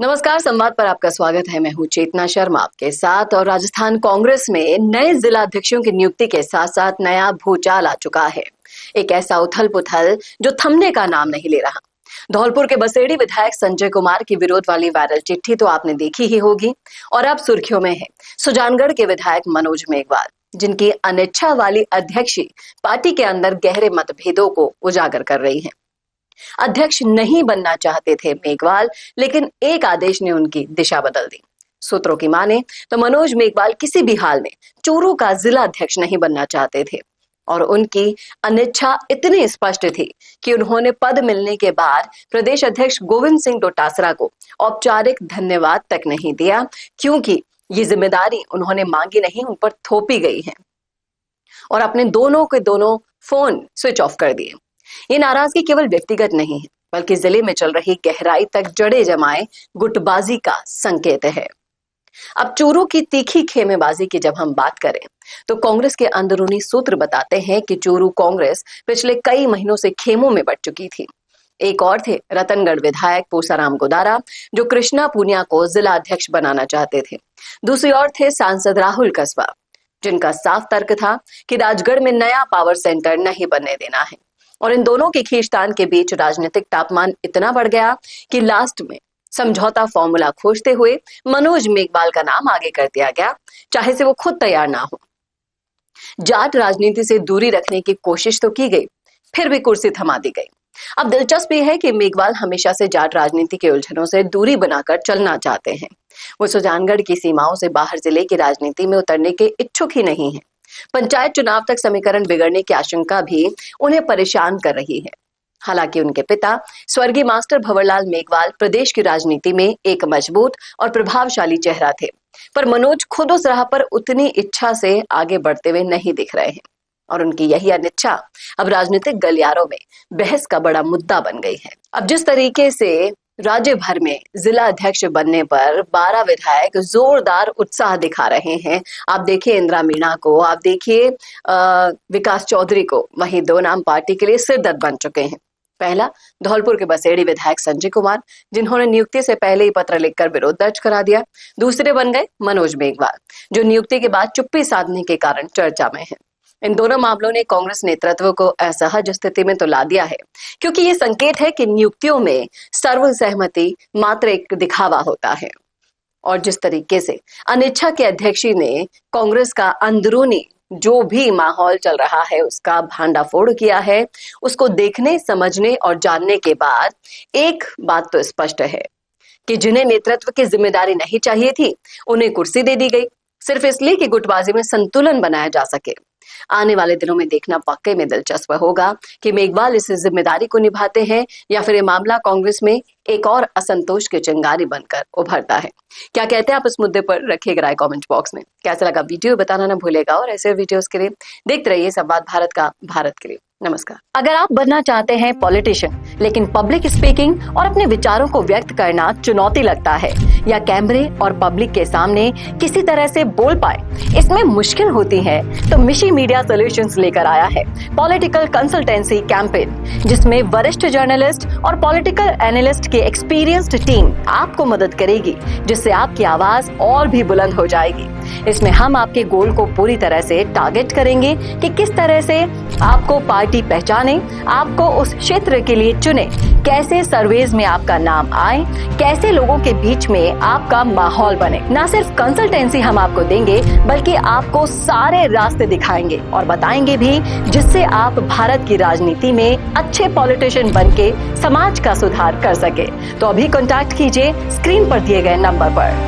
नमस्कार, संवाद पर आपका स्वागत है। मैं हूं चेतना शर्मा आपके साथ। और राजस्थान कांग्रेस में नए जिला अध्यक्षों की नियुक्ति के साथ साथ नया भूचाल आ चुका है। एक ऐसा उथल पुथल जो थमने का नाम नहीं ले रहा। धौलपुर के बसेड़ी विधायक संजय कुमार की विरोध वाली वायरल चिट्ठी तो आपने देखी ही होगी। और अब सुर्खियों में है सुजानगढ़ के विधायक मनोज मेघवाल, जिनकी अनिच्छा वाली अध्यक्षी पार्टी के अंदर गहरे मतभेदों को उजागर कर रही है। अध्यक्ष नहीं बनना चाहते थे मेघवाल, लेकिन एक आदेश ने उनकी दिशा बदल दी। सूत्रों की माने तो मनोज मेघवाल किसी भी हाल में चूरू का जिला अध्यक्ष नहीं बनना चाहते थे और उनकी अनिच्छा इतनी स्पष्ट थी कि उन्होंने पद मिलने के बाद प्रदेश अध्यक्ष गोविंद सिंह डोटासरा को औपचारिक धन्यवाद तक नहीं दिया, क्योंकि ये जिम्मेदारी उन्होंने मांगी नहीं, उन पर थोपी गई है। और अपने दोनों के दोनों फोन स्विच ऑफ कर दिए। ये नाराजगी केवल व्यक्तिगत नहीं है, बल्कि जिले में चल रही गहराई तक जड़े जमाए गुटबाजी का संकेत है। अब चूरू की तीखी खेमेबाजी की जब हम बात करें तो कांग्रेस के अंदरूनी सूत्र बताते हैं कि चूरू कांग्रेस पिछले कई महीनों से खेमों में बढ़ चुकी थी। एक और थे रतनगढ़ विधायक पूसाराम गोदारा, जो कृष्णा पूनिया को जिला अध्यक्ष बनाना चाहते थे। दूसरी ओर थे सांसद राहुल कस्बा, जिनका साफ तर्क था कि राजगढ़ में नया पावर सेंटर नहीं बनने देना है। और इन दोनों की खींचतान के बीच राजनीतिक तापमान इतना बढ़ गया कि लास्ट में समझौता फॉर्मूला खोजते हुए मनोज मेघवाल का नाम आगे कर दिया गया, चाहे से वो खुद तैयार ना हो। जाट राजनीति से दूरी रखने की कोशिश तो की गई, फिर भी कुर्सी थमा दी गई। अब दिलचस्प ये है कि मेघवाल हमेशा से जाट राजनीति के उलझनों से दूरी बनाकर चलना चाहते हैं। वो सुजानगढ़ की सीमाओं से बाहर जिले की राजनीति में उतरने के इच्छुक ही नहीं है। पंचायत चुनाव तक समीकरण बिगड़ने की आशंका भी उन्हें परेशान कर रही है। हालांकि उनके पिता स्वर्गीय मास्टर भंवरलाल मेघवाल प्रदेश की राजनीति में एक मजबूत और प्रभावशाली चेहरा थे, पर मनोज खुद उस राह पर उतनी इच्छा से आगे बढ़ते हुए नहीं दिख रहे हैं। और उनकी यही अनिच्छा अब राजनीतिक गलियारों में बहस का बड़ा मुद्दा बन गई है। अब जिस तरीके से राज्य भर में जिला अध्यक्ष बनने पर 12 विधायक जोरदार उत्साह दिखा रहे हैं। आप देखिए इंदिरा मीणा को, आप देखिए विकास चौधरी को, वहीं दो नाम पार्टी के लिए सिरदर्द बन चुके हैं। पहला धौलपुर के बसेड़ी विधायक संजय कुमार, जिन्होंने नियुक्ति से पहले ही पत्र लिखकर विरोध दर्ज करा दिया। दूसरे बन गए मनोज मेघवाल, जो नियुक्ति के बाद चुप्पी साधने के कारण चर्चा में है। इन दोनों मामलों ने कांग्रेस नेतृत्व को असहज स्थिति में तो ला दिया है, क्योंकि ये संकेत है कि नियुक्तियों में सर्वसहमति मात्र एक दिखावा होता है। और जिस तरीके से अनिच्छा के अध्यक्षी ने कांग्रेस का अंदरूनी जो भी माहौल चल रहा है उसका भांडाफोड़ किया है, उसको देखने, समझने और जानने के बाद एक बात तो स्पष्ट है कि जिन्हें नेतृत्व की जिम्मेदारी नहीं चाहिए थी, उन्हें कुर्सी दे दी गई, सिर्फ इसलिए कि गुटबाजी में संतुलन बनाया जा सके। आने वाले दिनों में देखना वाकई में दिलचस्प होगा कि मेघवाल इस जिम्मेदारी को निभाते हैं या फिर ये मामला कांग्रेस में एक और असंतोष की चिंगारी बनकर उभरता है। क्या कहते हैं आप इस मुद्दे पर? रखिएगा राय कमेंट बॉक्स में। कैसा लगा वीडियो बताना ना भूलेगा। और ऐसे वीडियोस के लिए देखते रहिए संवाद भारत का, भारत के लिए। नमस्कार। अगर आप बनना चाहते हैं पॉलिटिशियन, लेकिन पब्लिक स्पीकिंग और अपने विचारों को व्यक्त करना चुनौती लगता है, या कैमरे और पब्लिक के सामने किसी तरह से बोल पाए इसमें मुश्किल होती है, तो मिशी मीडिया सॉल्यूशंस लेकर आया है पॉलिटिकल कंसल्टेंसी कैंपेन, जिसमें वरिष्ठ जर्नलिस्ट और पॉलिटिकल एनालिस्ट की एक्सपीरियंस्ड टीम आपको मदद करेगी, जिससे आपकी आवाज और भी बुलंद हो जाएगी। इसमें हम आपके गोल को पूरी तरह से टारगेट करेंगे कि किस तरह से आपको पार्टी पहचाने, आपको उस क्षेत्र के लिए चुने, कैसे सर्वेज में आपका नाम आए, कैसे लोगों के बीच में आपका माहौल बने। ना सिर्फ कंसल्टेंसी हम आपको देंगे, बल्कि आपको सारे रास्ते दिखाएंगे और बताएंगे भी, जिससे आप भारत की राजनीति में अच्छे पॉलिटिशियन बनके समाज का सुधार कर सके। तो अभी कांटेक्ट कीजिए स्क्रीन पर दिए गए नंबर पर।